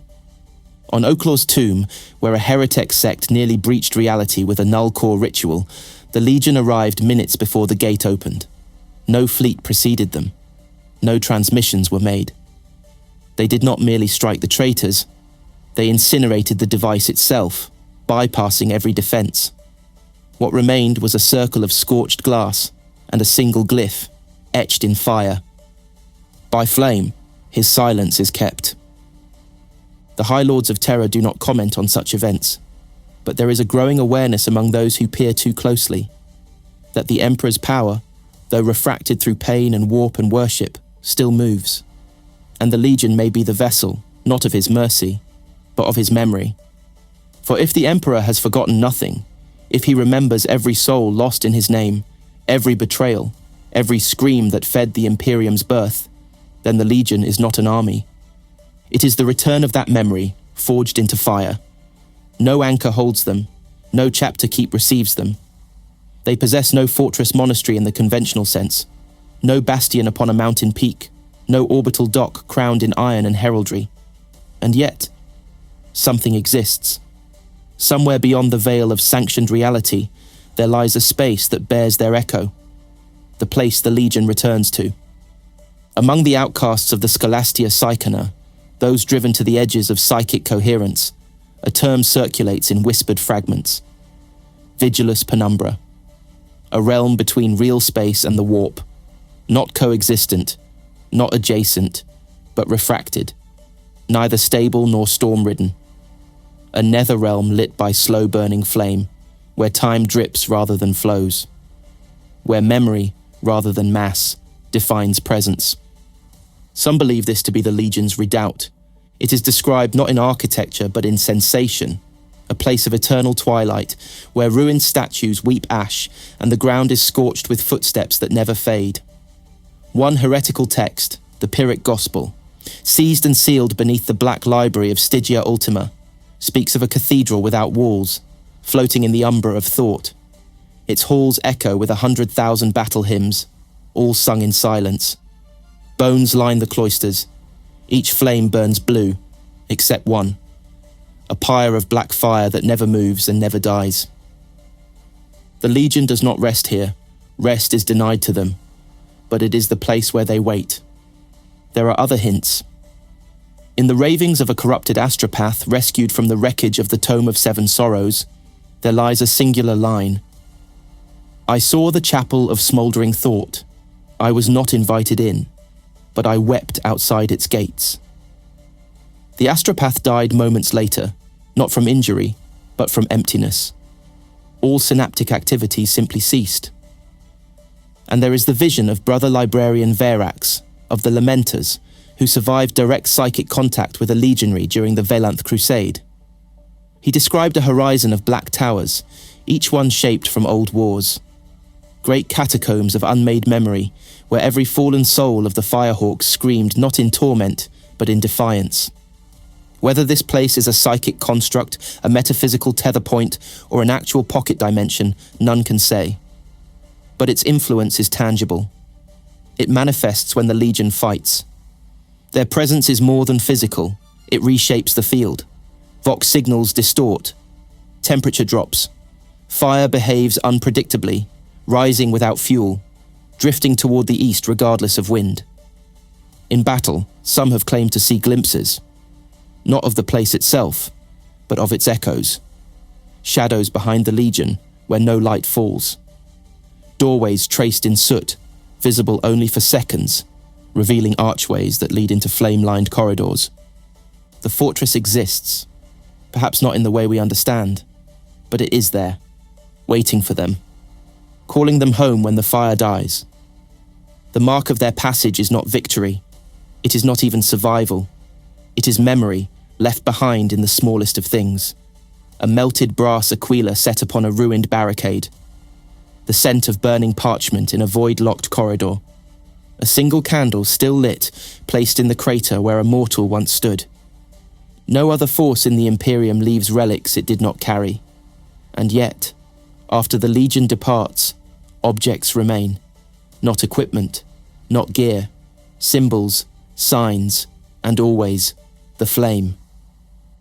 Speaker 1: On Oklaw's tomb, where a heretic sect nearly breached reality with a null core ritual, the Legion arrived minutes before the gate opened. No fleet preceded them. No transmissions were made. They did not merely strike the traitors, they incinerated the device itself, bypassing every defense. What remained was a circle of scorched glass and a single glyph, etched in fire. By flame, his silence is kept. The High Lords of Terror do not comment on such events, but there is a growing awareness among those who peer too closely, that the Emperor's power, though refracted through pain and warp and worship, still moves, and the Legion may be the vessel, not of his mercy, but of his memory. For if the Emperor has forgotten nothing, if he remembers every soul lost in his name, every betrayal, every scream that fed the Imperium's birth, then the Legion is not an army. It is the return of that memory, forged into fire. No anchor holds them, no chapter keep receives them. They possess no fortress monastery in the conventional sense, no bastion upon a mountain peak, no orbital dock crowned in iron and heraldry. And yet, something exists. Somewhere beyond the veil of sanctioned reality, there lies a space that bears their echo, the place the Legion returns to. Among the outcasts of the Scholastia Psychona, those driven to the edges of psychic coherence, a term circulates in whispered fragments. Vigilus penumbra. A realm between real space and the warp, not coexistent, not adjacent, but refracted, neither stable nor storm-ridden. A nether realm lit by slow-burning flame, where time drips rather than flows, where memory, rather than mass, defines presence. Some believe this to be the Legion's redoubt. It is described not in architecture but in sensation, a place of eternal twilight, where ruined statues weep ash and the ground is scorched with footsteps that never fade. One heretical text, the Pyrrhic Gospel, seized and sealed beneath the black library of Stygia Ultima, speaks of a cathedral without walls, floating in the umbra of thought. Its halls echo with 100,000 battle hymns, all sung in silence. Bones line the cloisters. Each flame burns blue, except one. A pyre of black fire that never moves and never dies. The Legion does not rest here. Rest is denied to them. But it is the place where they wait. There are other hints. In the ravings of a corrupted astropath rescued from the wreckage of the Tome of Seven Sorrows, there lies a singular line. I saw the chapel of smouldering thought. I was not invited in, but I wept outside its gates. The astropath died moments later, not from injury, but from emptiness. All synaptic activity simply ceased. And there is the vision of Brother Librarian Verax, of the Lamenters, who survived direct psychic contact with a legionary during the Valanth Crusade. He described a horizon of black towers, each one shaped from old wars. Great catacombs of unmade memory, where every fallen soul of the Firehawks screamed not in torment, but in defiance. Whether this place is a psychic construct, a metaphysical tether point, or an actual pocket dimension, none can say. But its influence is tangible. It manifests when the Legion fights. Their presence is more than physical. It reshapes the field. Vox signals distort. Temperature drops. Fire behaves unpredictably, rising without fuel, drifting toward the east regardless of wind. In battle, some have claimed to see glimpses, not of the place itself, but of its echoes. Shadows behind the Legion, where no light falls. Doorways traced in soot, visible only for seconds, revealing archways that lead into flame-lined corridors. The fortress exists, perhaps not in the way we understand, but it is there, waiting for them, calling them home when the fire dies. The mark of their passage is not victory. It is not even survival. It is memory, left behind in the smallest of things. A melted brass aquila set upon a ruined barricade. the scent of burning parchment in a void-locked corridor. A single candle still lit, placed in the crater where a mortal once stood. No other force in the Imperium leaves relics it did not carry. And yet, after the Legion departs, objects remain. Not equipment, not gear, symbols, signs, and always, the flame.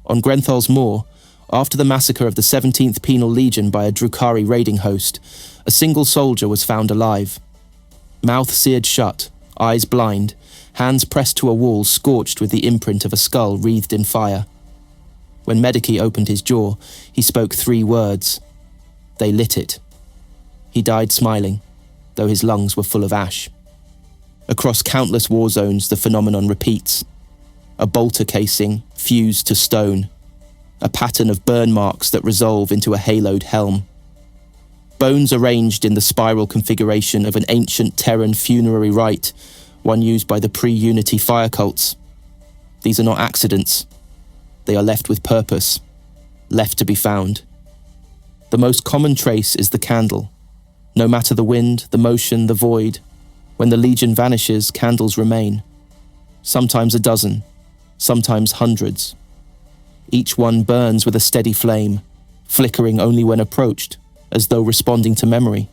Speaker 1: On Grenthal's Moor, after the massacre of the 17th Penal Legion by a Drukhari raiding host, a single soldier was found alive. Mouth seared shut, eyes blind, hands pressed to a wall scorched with the imprint of a skull wreathed in fire. When Medici opened his jaw, he spoke 3 words. They lit it. He died smiling, though his lungs were full of ash. Across countless war zones, the phenomenon repeats. A bolter casing fused to stone. A pattern of burn marks that resolve into a haloed helm. Bones arranged in the spiral configuration of an ancient Terran funerary rite, one used by the pre-Unity fire cults. These are not accidents. They are left with purpose, left to be found. The most common trace is the candle. No matter the wind, the motion, the void, when the Legion vanishes, candles remain. Sometimes a dozen, sometimes hundreds. Each one burns with a steady flame, flickering only when approached, as though responding to memory.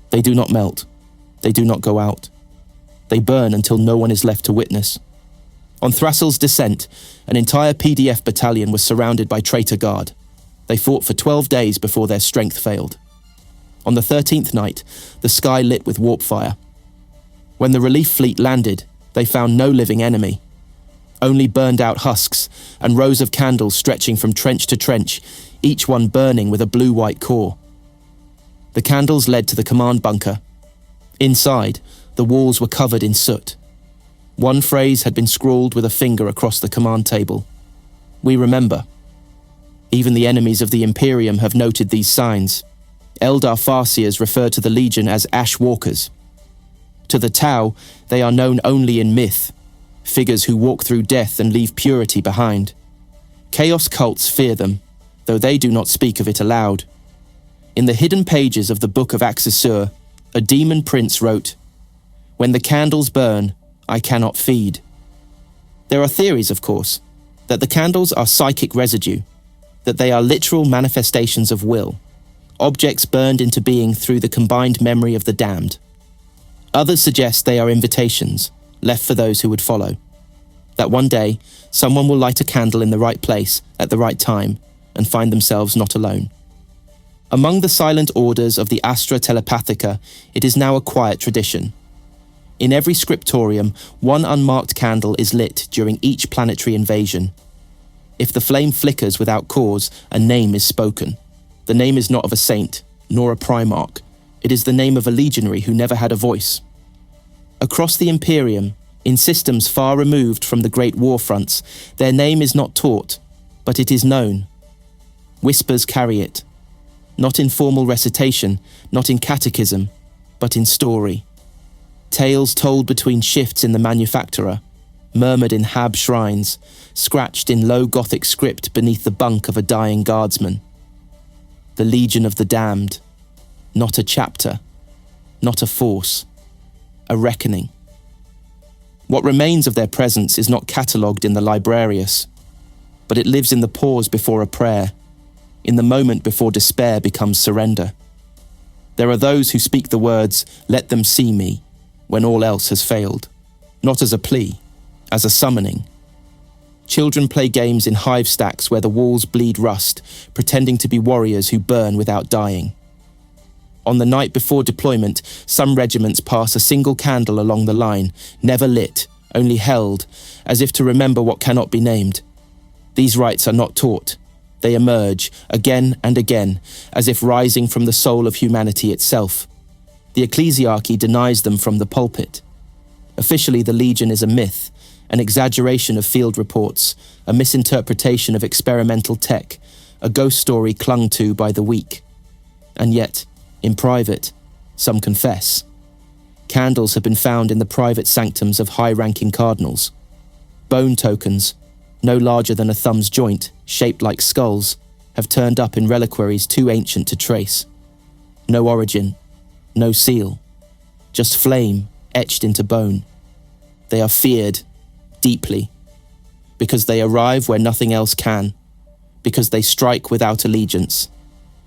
Speaker 1: They do not melt. They do not go out. They burn until no one is left to witness. On Thrasil's descent, an entire PDF battalion was surrounded by traitor guard. They fought for 12 days before their strength failed. On the 13th night, the sky lit with warp fire. When the relief fleet landed, they found no living enemy. Only burned-out husks and rows of candles stretching from trench to trench, each one burning with a blue-white core. The candles led to the command bunker. Inside, the walls were covered in soot. One phrase had been scrawled with a finger across the command table. We remember. Even the enemies of the Imperium have noted these signs. Eldar Farseers refer to the Legion as Ash Walkers. To the Tau, they are known only in myth, figures who walk through death and leave purity behind. Chaos cults fear them, though they do not speak of it aloud. In the hidden pages of the Book of Accesseur, a demon prince wrote, "When the candles burn, I cannot feed." There are theories, of course, that the candles are psychic residue, that they are literal manifestations of will, objects burned into being through the combined memory of the damned. Others suggest they are invitations, left for those who would follow. That one day, someone will light a candle in the right place, at the right time, and find themselves not alone. Among the silent orders of the Astra Telepathica, it is now a quiet tradition. In every scriptorium, one unmarked candle is lit during each planetary invasion. If the flame flickers without cause, a name is spoken. The name is not of a saint, nor a primarch. It is the name of a legionary who never had a voice. Across the Imperium, in systems far removed from the great war fronts, their name is not taught, but it is known. Whispers carry it. Not in formal recitation, not in catechism, but in story. Tales told between shifts in the manufacturer, murmured in Hab shrines, scratched in low Gothic script beneath the bunk of a dying guardsman. The Legion of the Damned. Not a chapter, not a force, a reckoning. What remains of their presence is not catalogued in the Librarius, but it lives in the pause before a prayer, in the moment before despair becomes surrender. There are those who speak the words, "Let them see me," when all else has failed, not as a plea, as a summoning. Children play games in hive stacks where the walls bleed rust, pretending to be warriors who burn without dying. On the night before deployment, some regiments pass a single candle along the line, never lit, only held, as if to remember what cannot be named. These rites are not taught. They emerge, again and again, as if rising from the soul of humanity itself. The ecclesiarchy denies them from the pulpit. Officially, the Legion is a myth, an exaggeration of field reports, a misinterpretation of experimental tech, a ghost story clung to by the weak. And yet, in private, some confess. Candles have been found in the private sanctums of high-ranking cardinals. Bone tokens, no larger than a thumb's joint, shaped like skulls, have turned up in reliquaries too ancient to trace. No origin, No seal, just flame etched into bone. They are feared deeply, because they arrive where nothing else can, because they strike without allegiance,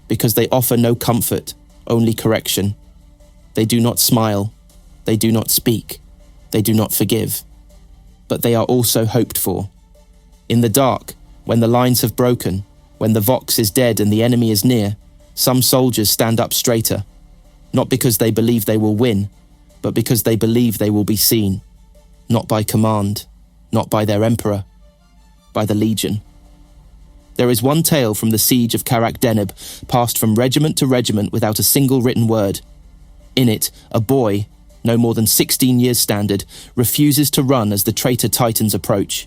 Speaker 1: because they offer no comfort, only correction. They do not smile, they do not speak, they do not forgive, but they are also hoped for. In the dark, when the lines have broken, when the Vox is dead and the enemy is near, some soldiers stand up straighter, not because they believe they will win, but because they believe they will be seen, not by command, not by their emperor, by the legion. There is one tale from the siege of Karak Deneb, passed from regiment to regiment without a single written word. In it, a boy, no more than 16 years standard, refuses to run as the traitor Titans approach.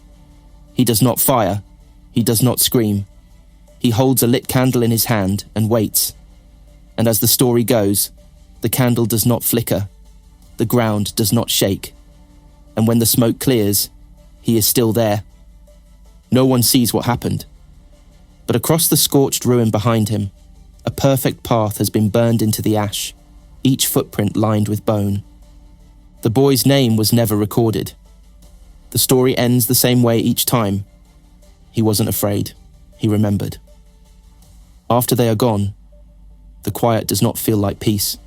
Speaker 1: He does not fire, he does not scream. He holds a lit candle in his hand and waits. And as the story goes, the candle does not flicker, the ground does not shake. And when the smoke clears, he is still there. No one sees what happened. But across the scorched ruin behind him, a perfect path has been burned into the ash, each footprint lined with bone. The boy's name was never recorded. The story ends the same way each time. He wasn't afraid. He remembered. After they are gone, the quiet does not feel like peace.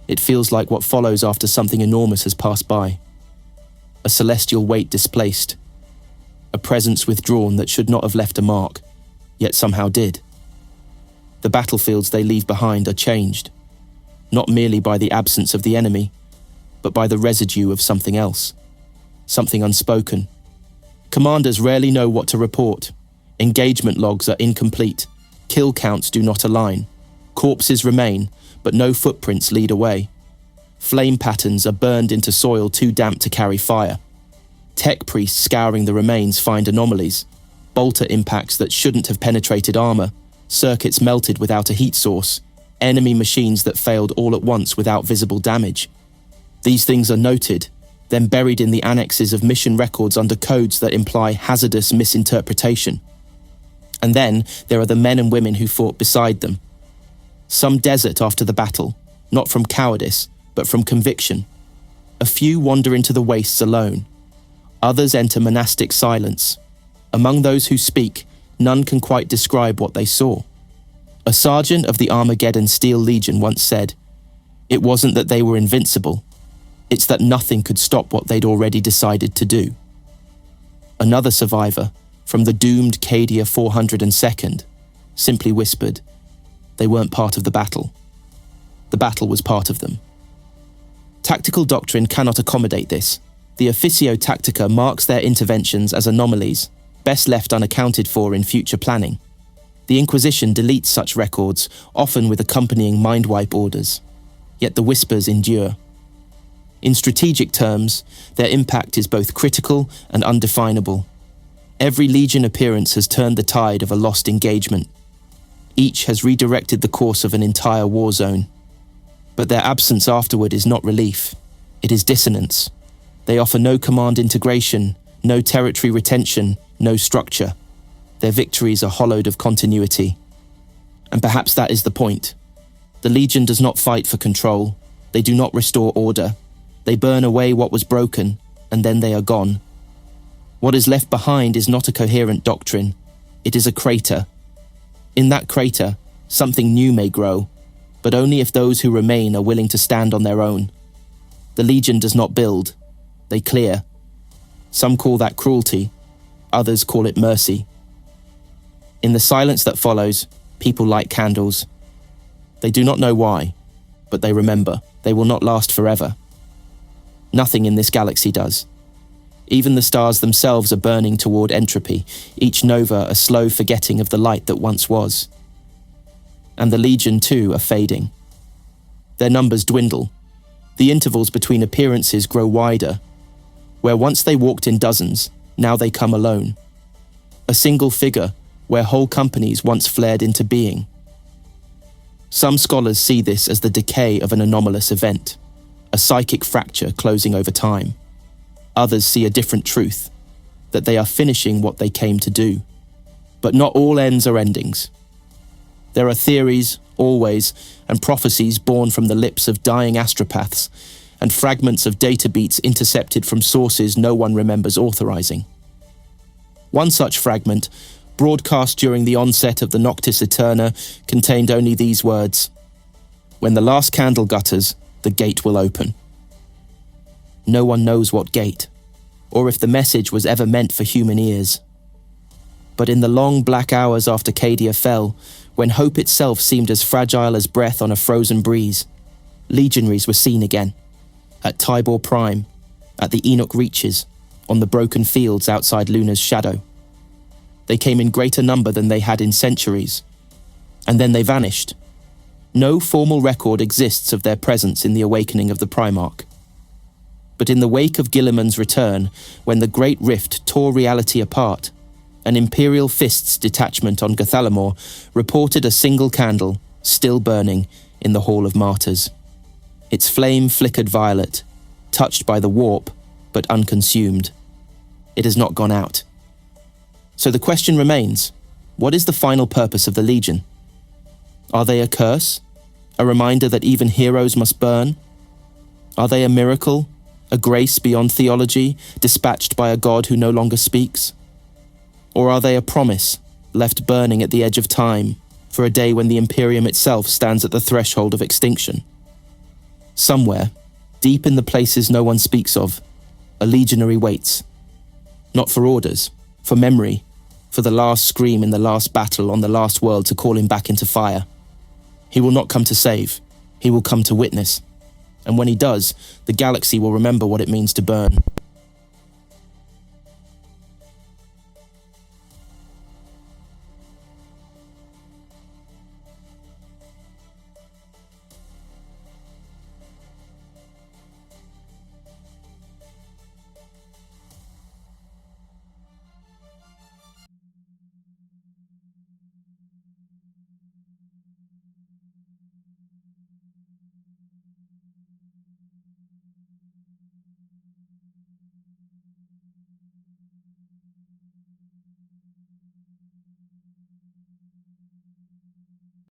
Speaker 1: It feels like what follows after something enormous has passed by. A celestial weight displaced. A presence withdrawn that should not have left a mark, yet somehow did. The battlefields they leave behind are changed, not merely by the absence of the enemy, but by the residue of something else, something unspoken. Commanders rarely know what to report. Engagement logs are incomplete. Kill counts do not align. Corpses remain, but no footprints lead away. Flame patterns are burned into soil too damp to carry fire. Tech priests scouring the remains find anomalies. Bolter impacts that shouldn't have penetrated armor. Circuits melted without a heat source. Enemy machines that failed all at once without visible damage. These things are noted, then buried in the annexes of mission records under codes that imply hazardous misinterpretation. And then there are the men and women who fought beside them. Some desert after the battle, not from cowardice, but from conviction. A few wander into the wastes alone. Others enter monastic silence. Among those who speak, none can quite describe what they saw. A sergeant of the Armageddon Steel Legion once said, "It wasn't that they were invincible, it's that nothing could stop what they'd already decided to do." Another survivor, from the doomed Cadia 402nd, simply whispered, they weren't part of the battle. The battle was part of them. Tactical doctrine cannot accommodate this. The Officio Tactica marks their interventions as anomalies, best left unaccounted for in future planning. The Inquisition deletes such records, often with accompanying mind-wipe orders. Yet the whispers endure. In strategic terms, their impact is both critical and undefinable. Every Legion appearance has turned the tide of a lost engagement. Each has redirected the course of an entire war zone. But their absence afterward is not relief. It is dissonance. They offer no command integration, no territory retention, no structure. Their victories are hollowed of continuity. And perhaps that is the point. The Legion does not fight for control. They do not restore order. They burn away what was broken, and then they are gone. What is left behind is not a coherent doctrine. It is a crater. In that crater, something new may grow, but only if those who remain are willing to stand on their own. The Legion does not build. They clear. Some call that cruelty. Others call it mercy. In the silence that follows, people light candles. They do not know why, but they remember. They will not last forever. Nothing in this galaxy does. Even the stars themselves are burning toward entropy, each nova a slow forgetting of the light that once was. And the Legion, too, are fading. Their numbers dwindle. The intervals between appearances grow wider. Where once they walked in dozens, now they come alone. A single figure, where whole companies once flared into being. Some scholars see this as the decay of an anomalous event, a psychic fracture closing over time. Others see a different truth, that they are finishing what they came to do. But not all ends are endings. There are theories, always, and prophecies born from the lips of dying astropaths, and fragments of data beats intercepted from sources no one remembers authorizing. One such fragment, broadcast during the onset of the Noctis Eterna, contained only these words: "When the last candle gutters, the gate will open." No one knows what gate, or if the message was ever meant for human ears. But in the long black hours after Cadia fell, when hope itself seemed as fragile as breath on a frozen breeze, legionaries were seen again, at Tibor Prime, at the Enoch Reaches, on the broken fields outside Luna's shadow. They came in greater number than they had in centuries, and then they vanished. No formal record exists of their presence in the awakening of the Primarch. But in the wake of Guilliman's return, when the Great Rift tore reality apart, an Imperial Fists detachment on Gathalamor reported a single candle, still burning, in the Hall of Martyrs. Its flame flickered violet, touched by the warp, but unconsumed. It has not gone out. So the question remains, what is the final purpose of the Legion? Are they a curse? A reminder that even heroes must burn? Are they a miracle? A grace beyond theology, dispatched by a god who no longer speaks? Or are they a promise, left burning at the edge of time, for a day when the Imperium itself stands at the threshold of extinction? Somewhere, deep in the places no one speaks of, a legionary waits. Not for orders, for memory, for the last scream in the last battle on the last world to call him back into fire. He will not come to save, he will come to witness. And when he does, the galaxy will remember what it means to burn.